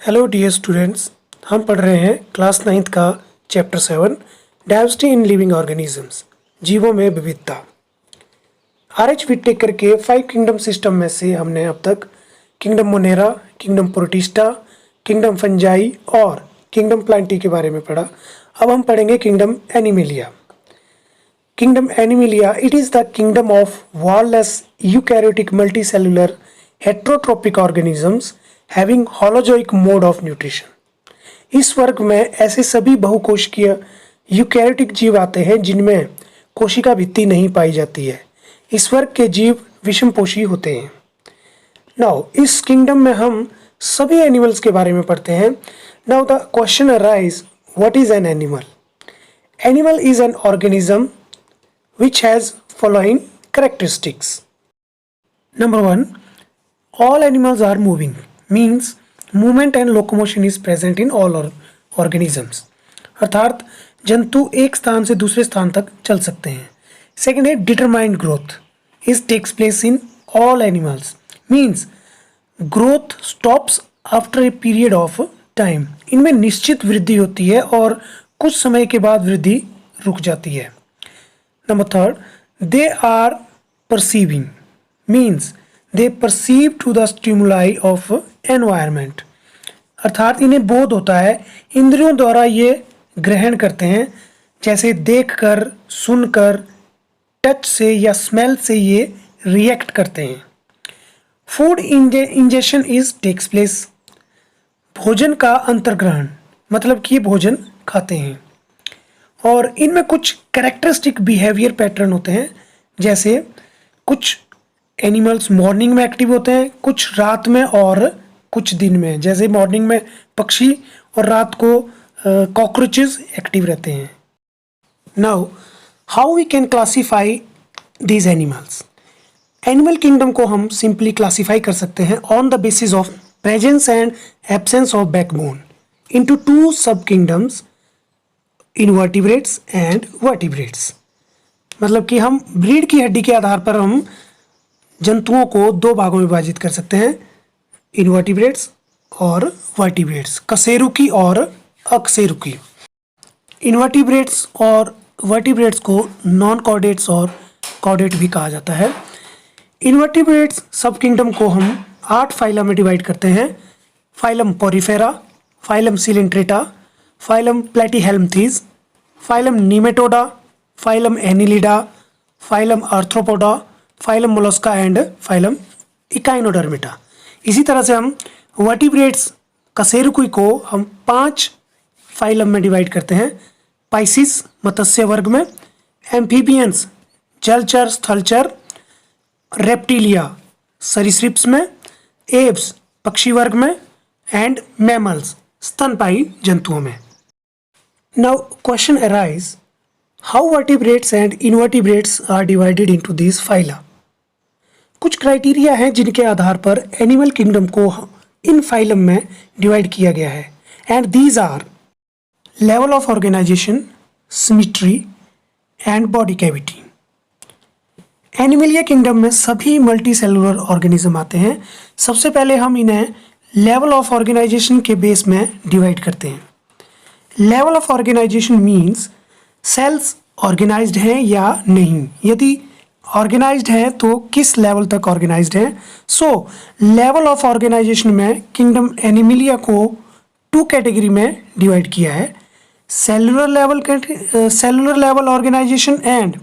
Hello dear students, हम पढ़ रहे हैं क्लास 9th का chapter 7 diversity in living organisms, जीवों में विविधता। आर.एच. विटेकर के 5 किंगडम सिस्टम में से हमने अब तक kingdom Monera, kingdom protista, kingdom fungi और किंगडम प्लांटी के बारे में पढ़ा। अब हम पढ़ेंगे kingdom animalia. Kingdom Animalia, it is the kingdom of wall-less eukaryotic multicellular heterotrophic organisms having holozoic mode of nutrition. इस वर्ग में ऐसे सभी बहुकोशिकीय यूकैरियोटिक जीव आते हैं जिनमें कोशिका भित्ति नहीं पाई जाती है। इस वर्ग के जीव विषमपोषी होते हैं। नाउ इस किंगडम में हम सभी एनिमल्स के बारे में पढ़ते हैं। Now the question arise, what is an animal? Animal is an organism which has following characteristics. Number 1, all animals are moving, means movement and locomotion is present in all organisms. अर्थात जंतु एक स्थान से दूसरे स्थान तक चल सकते हैं। सेकेंड है determined growth is takes place in all animals, means growth stops after a period of time. इनमें निश्चित वृद्धि होती है और कुछ समय के बाद वृद्धि रुक जाती है। Number 3, they are perceiving, means they perceive to the stimuli of environment. अर्थात इन्हें बोध होता है, इंद्रियों द्वारा ये ग्रहण करते हैं, जैसे देखकर, सुनकर, टच से या स्मेल से ये रिएक्ट करते हैं। Food ingestion is takes place, भोजन का अंतर्ग्रहण, मतलब कि ये भोजन खाते हैं। और इनमें कुछ कैरेक्टरिस्टिक बिहेवियर पैटर्न होते हैं, जैसे कुछ एनिमल्स मॉर्निंग में एक्टिव होते हैं, कुछ रात में और कुछ दिन में। जैसे मॉर्निंग में पक्षी और रात को कॉकरोचेस एक्टिव रहते हैं। Now how we can classify these animals? Animal kingdom को हम सिंपली क्लासीफाई कर सकते हैं on the basis of presence and absence of backbone into 2 sub kingdoms, invertebrates and vertebrates. मतलब कि हम ब्रीड की हड्डी के आधार पर हम जंतुओं को 2 भागों में विभाजित कर सकते हैं, इनवर्टिब्रेट्स और वर्टिब्रेट्स, कशेरुकी और अकशेरुकी। इनवर्टिब्रेट्स और वर्टिब्रेट्स को नॉन कॉर्डेट्स और कॉर्डेट भी कहा जाता है। इनवर्टिब्रेट्स सब किंगडम को हम 8 फाइलम में डिवाइड करते हैं। Phylum Porifera, phylum Coelenterata, phylum Platyhelminthes, phylum Nematoda, phylum Annelida, phylum Arthropoda, phylum Mollusca and phylum Echinodermata. इसी तरह से हम वर्टिब्रेट्स कशेरुकी को हम 5 फाइलम में डिवाइड करते हैं। पाइसिस मत्स्य वर्ग में, एम्फीबियंस जलचर स्थलचर, रेप्टिलिया सरीसृप्स में, एब्स पक्षी वर्ग में एंड मैमल्स स्तनपायी जंतुओं में। Now question arise, how vertebrates and invertebrates are divided into these phyla? कुछ क्राइटेरिया हैं जिनके आधार पर एनिमल किंगडम को इन फाइलम में डिवाइड किया गया है, and these are level of organisation, symmetry and body cavity. Animalia kingdom में सभी मल्टी सेलुलर ऑर्गेनिज्म आते हैं। सबसे पहले हम इन्हें लेवल ऑफ ऑर्गेनाइजेशन के बेस में डिवाइड करते हैं। Level of organisation means cells organised हैं या नहीं, यदि ऑर्गेनाइज्ड हैं तो किस लेवल तक ऑर्गेनाइज्ड हैं। सो लेवल ऑफ ऑर्गेनाइजेशन में किंगडम एनिमलिया को 2 कैटेगरी में डिवाइड किया है, cellular level organisation and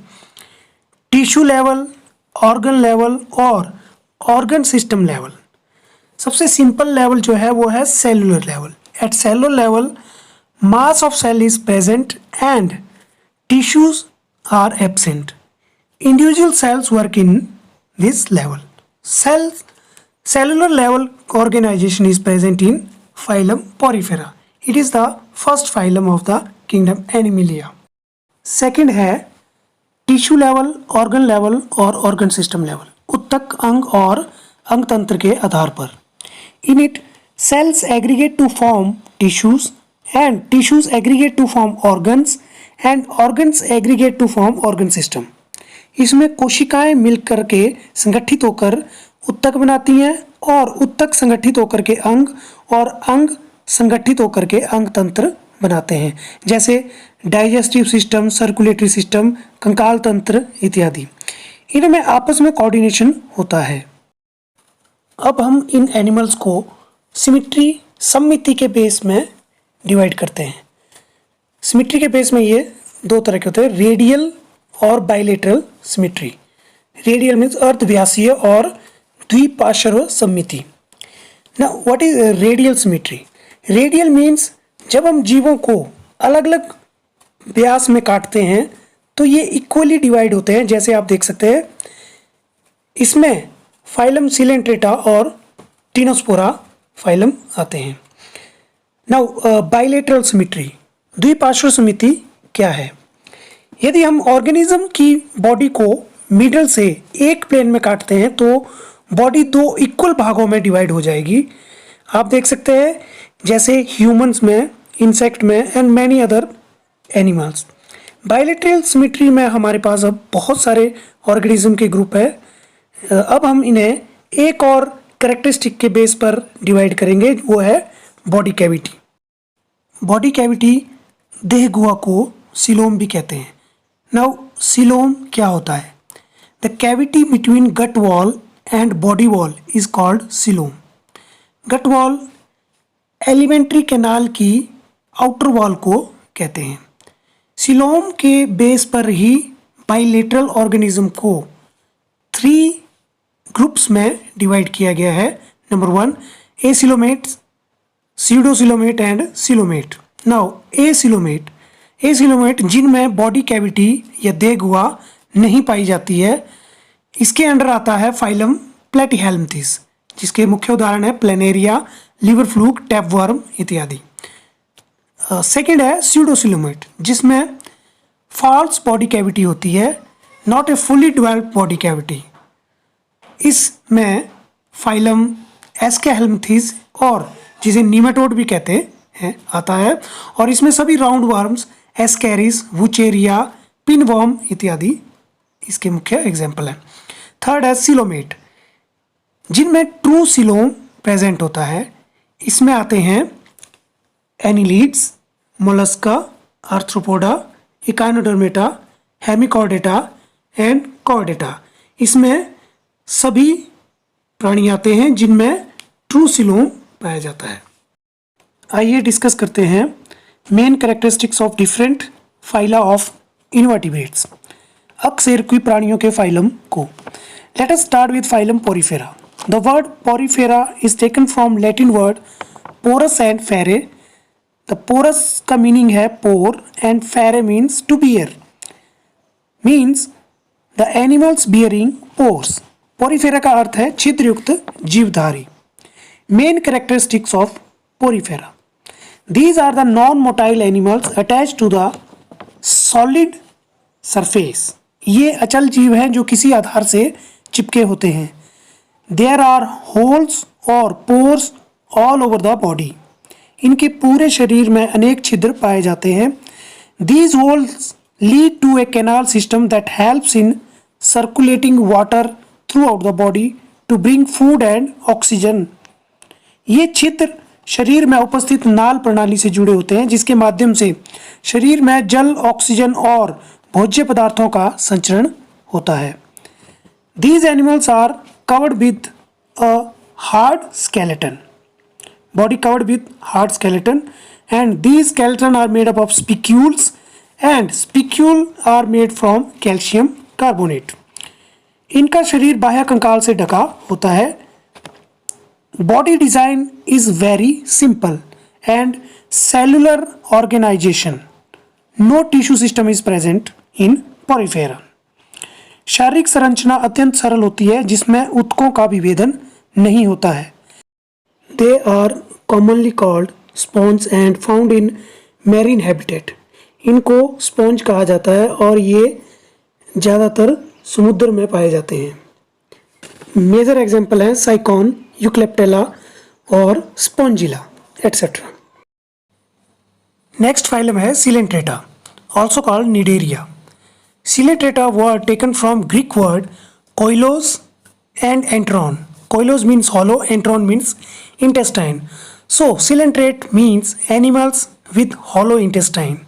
tissue level, organ level और ऑर्गन सिस्टम लेवल। सबसे सिंपल लेवल जो है वो है cellular level. At cellular level mass of cell is present and tissues are absent. Individual cells work in this level. Cellular level organization is present in phylum Porifera. It is the first phylum of the kingdom Animalia. Second है tissue level, organ level और organ system level, उत्तक अंग और अंग तंत्र के आधार पर। In it, cells aggregate to form tissues and tissues aggregate to form organs and organs aggregate to form organ system. इसमें कोशिकाएं मिलकर के संगठित होकर उत्तक बनाती हैं और उत्तक संगठित होकर के अंग और अंग संगठित होकर के अंग तंत्र बनाते हैं, जैसे डाइजेस्टिव सिस्टम, सर्कुलेटरी सिस्टम, कंकाल तंत्र इत्यादि। इनमें आपस में कोऑर्डिनेशन होता है। अब हम इन एनिमल्स को सममिति के बेस में डिवाइड करते हैं। सिमेट्री के बेस में ये दो तरह के होते हैं, रेडियल और बाइलेटरल सिमेट्री। रेडियल मीन्स अर्धव्यासीय और द्विपार्श्व सममिति। ना what is radial symmetry? Radial means जब हम जीवों को अलग अलग व्यास में काटते हैं तो ये इक्वली डिवाइड होते हैं। जैसे आप देख सकते हैं इसमें फाइलम सिलेंट्रेटा और टिनोस्पोरा फाइलम आते हैं। नाउ बाइलेटरल सिमेट्री, द्विपार्श्व सममिति क्या है? यदि हम ऑर्गेनिज्म की बॉडी को मिडल से एक प्लेन में काटते हैं तो बॉडी दो इक्वल भागों में डिवाइड हो जाएगी। आप देख सकते हैं जैसे ह्यूमंस में, इंसेक्ट में and many other animals. Bilateral symmetry में हमारे पास अब बहुत सारे ऑर्गेनिज्म के ग्रुप है। अब हम इन्हें एक और कैरेक्टरिस्टिक के बेस पर डिवाइड करेंगे, वो है बॉडी कैविटी। बॉडी कैविटी देह गुहा को सीलोम भी कहते हैं। नाउ सीलोम क्या होता है? The cavity between gut wall and body wall is called coelom. Gut wall alimentary canal की आउटर वॉल को कहते हैं। सीलोम के बेस पर ही बाइलेटरल ऑर्गेनिज्म को 3 ग्रुप्स में डिवाइड किया गया है। Number 1 acoelomate, सीडोसिलोमेट and coelomate. Now acoelomate जिनमें बॉडी कैविटी या देह गुहा नहीं पाई जाती है, इसके अंडर आता है फाइलम प्लेटीहेल्मिंथेस, जिसके मुख्य उदाहरण है प्लेनेरिया, लिवर फ्लूक, टैपवर्म इत्यादि। सेकंड है सीडोसिलोमेट, जिसमें फॉल्स बॉडी कैविटी होती है, not a fully developed body cavity. इसमें फाइलम एस्केहेल्मिंथेस और जिसे नीमेटोड भी कहते हैं आता है, और इसमें सभी round worms, Ascaris, Wuchereria, pinworm इत्यादि इसके मुख्य एग्जाम्पल हैं। थर्ड है सिलोमेट, जिनमें ट्रू सिलोम प्रेजेंट होता है। इसमें आते हैं annelids, Mollusca, arthropoda, Echinodermata, Hemichordata and Chordata. इसमें सभी प्राणी आते हैं जिनमें ट्रू सिलोम पाया जाता है। आइए डिस्कस करते हैं main characteristics of different phyla of invertebrates, अकशेरुकी प्राणियों के फाइलम को। Let us start with phylum Porifera. The word Porifera is taken from Latin word porus and ferre. The porus का मीनिंग है pore and ferre means to bear, means the animals bearing pores. Porifera का अर्थ है छिद्रयुक्त जीवधारी। Main characteristics of Porifera, these are the non-motile animals attached to the solid surface। ये अचल जीव हैं जो किसी आधार से चिपके होते हैं। There are holes और pores all over the body। इनके पूरे शरीर में अनेक छिद्र पाए जाते हैं। These holes lead to a canal system that helps in circulating water throughout the body to bring food and oxygen। ये छिद्र शरीर में उपस्थित नाल प्रणाली से जुड़े होते हैं, जिसके माध्यम से शरीर में जल, ऑक्सीजन और भोज्य पदार्थों का संचरण होता है। These animals are covered with a hard skeleton, body covered with hard skeleton, and these skeleton are made up of spicules and spicule are made from calcium carbonate। इनका शरीर बाह्य कंकाल से ढका होता है। Body design is very simple and cellular organization. No tissue system is present in Porifera। शारीरिक संरचना अत्यंत सरल होती है, जिसमें ऊतकों का विभेदन नहीं होता है। They are commonly called sponge and found in marine habitat। इनको स्पॉन्ज कहा जाता है और ये ज़्यादातर समुद्र में पाए जाते हैं। मेजर एग्जाम्पल है साइकॉन, यूक्लेप्टेला और स्पॉन्जिला एटसेट्रा। नेक्स्ट फाइलम है Coelenterata, also called Cnidaria. Coelenterata word taken from Greek word koilos and enteron. Koilos means hollow, enteron means intestine। So, coelenterate means animals with hollow intestine.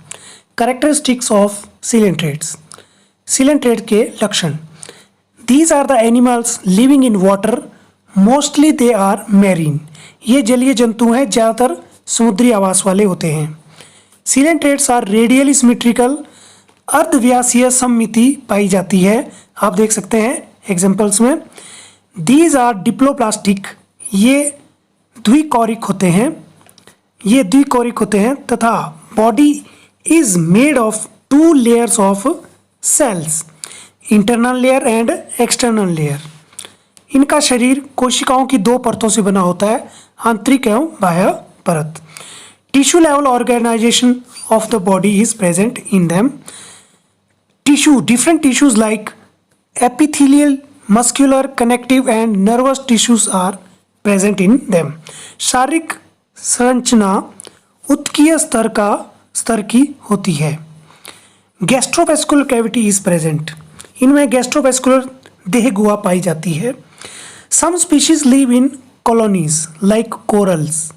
Characteristics of coelentrates. Coelenterate के लक्षण. These are the animals living in water. Mostly they are marine. ये जलीय जंतु हैं, ज़्यादातर समुद्री आवास वाले होते हैं. Coelentrates are radially symmetrical. अर्धव्यासीय सममिति पाई जाती है. आप देख सकते हैं एग्जाम्पल्स में. These are diploplastic. ये द्विकोरिक होते हैं तथा body is made of 2 layers of cells, internal layer and external layer. इनका शरीर कोशिकाओं की 2 परतों से बना होता है, आंतरिक एवं बाह्य परत. Tissue level organisation of the body is present in them. Tissue, different tissues like epithelial, muscular, connective and nervous tissues are present in them. शारीरिक संरचना उत्कीय स्तर की होती है. Gastrovascular cavity is present. इनमें गैस्ट्रोवेस्कुलर देह गुहा पाई जाती है. Some species live in colonies like corals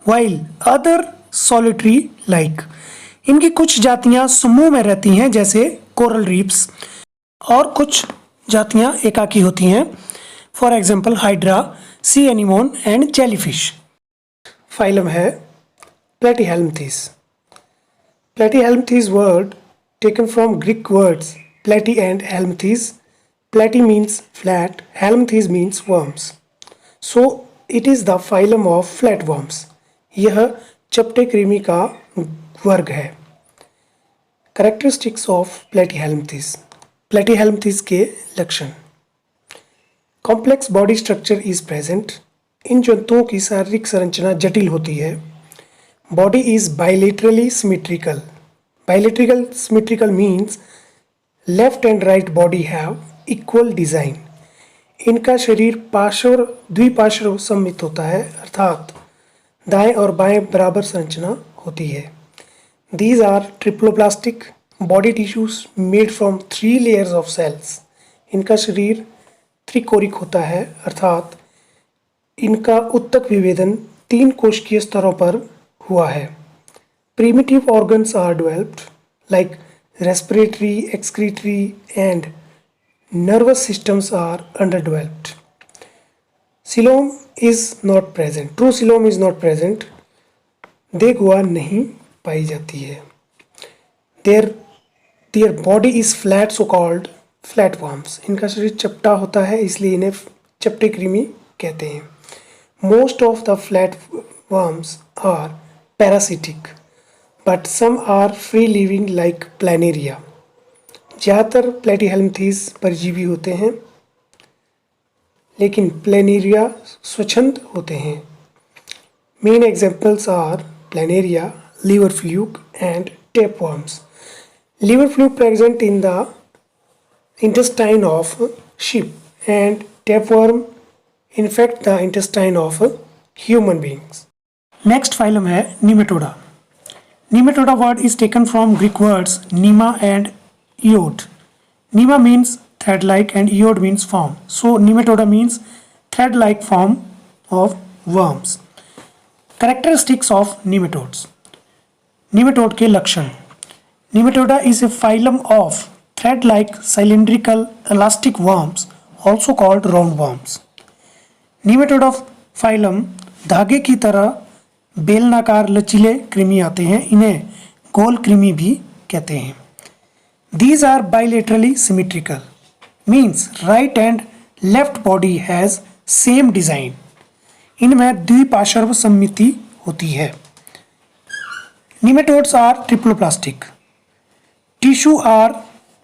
while other solitary like. इनकी कुछ जातियां समूह में रहती हैं जैसे कोरल रीफ्स, और कुछ जातियां एकाकी होती हैं. For example hydra, C anemone and jellyfish. Phylum है प्लेटीहेल्मिंथेस. प्लेटीहेल्मिंथेस word taken from Greek words platy and helminthes. Platy means flat, helminthes means worms. So it is the phylum of flatworms. यह चपटे कृमि का वर्ग है. Characteristics of platyhelminthes. Platyhelminthes के लक्षण. Complex body structure is present. इन जंतुओं की शारीरिक संरचना जटिल होती है. Body is bilaterally symmetrical. Bilateral symmetrical means left and right body have equal design. इनका शरीर द्विपार्श्व सममित होता है, अर्थात दाएं और बाएं बराबर संरचना होती है. These are triploplastic body tissues made from 3 layers of cells. इनका शरीर त्रिकोरिक होता है, अर्थात इनका उत्तक विभेदन 3 कोशिकीय स्तरों पर हुआ है. Primitive organs are developed like respiratory, excretory and nervous systems are underdeveloped. Coelom is not present. True coelom is not present. देह गुहा नहीं पाई जाती है. Their body is flat, so called flatworms. इनका शरीर चपटा होता है, इसलिए इन्हें चपटे कृमि कहते हैं. Most of the flatworms are parasitic. But some are free living like planaria. ज़्यादातर प्लेटीहेल्मिंथेस परजीवी होते हैं, लेकिन प्लेनेरिया स्वच्छंद होते हैं. Main examples are planaria, liver fluke and tapeworms. Liver fluke present in the intestine of sheep and tapeworm infect the intestine of human beings. Next phylum है Nematoda. Nematoda word is taken from Greek words nema and iod. Nema means thread-like and iod means form. So nematoda means thread-like form of worms. Characteristics of nematodes. Nematode के लक्षण. Nematoda is a phylum of thread-like cylindrical elastic worms, also called roundworms. Nematode of phylum धागे की तरह बेलनाकार लचीले कृमि आते हैं. इन्हें गोल कृमि भी कहते हैं. These are bilaterally symmetrical. Means right and left body has same design. इनमें द्विपार्श्व सममिति होती है. Nematodes are triploplastic. Tissue are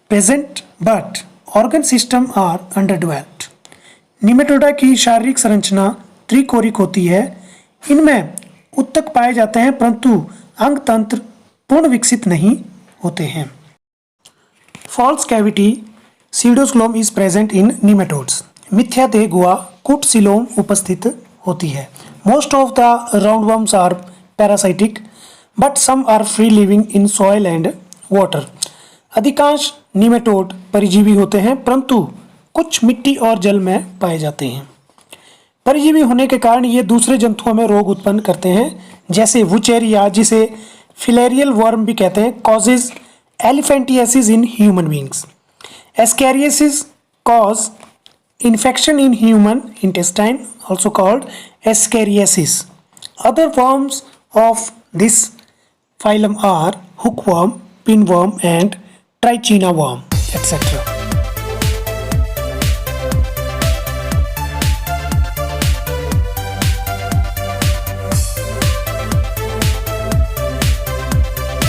present but organ system are underdeveloped. Nematoda की शारीरिक संरचना त्रिकोरिक होती है. इनमें उत्तक पाए जाते हैं, परंतु अंग तंत्र पूर्ण विकसित नहीं होते हैं. False cavity pseudocoelom is present in nematodes. मिथ्या देह गुहा कूटसिलोम उपस्थित होती है. Most of the roundworms are parasitic but some are free living in soil and water. अधिकांश निमेटोड परिजीवी होते हैं, परंतु कुछ मिट्टी और जल में पाए जाते हैं. परजीवी होने के कारण ये दूसरे जंतुओं में रोग उत्पन्न करते हैं, जैसे वुचेरिया, जिसे फिलेरियल वर्म भी कहते हैं, causes elephantiasis in human beings. Ascariasis cause infection in human intestine, also called ascariasis. Other worms of this phylum are hookworm, pinworm, and trichina worm, etc.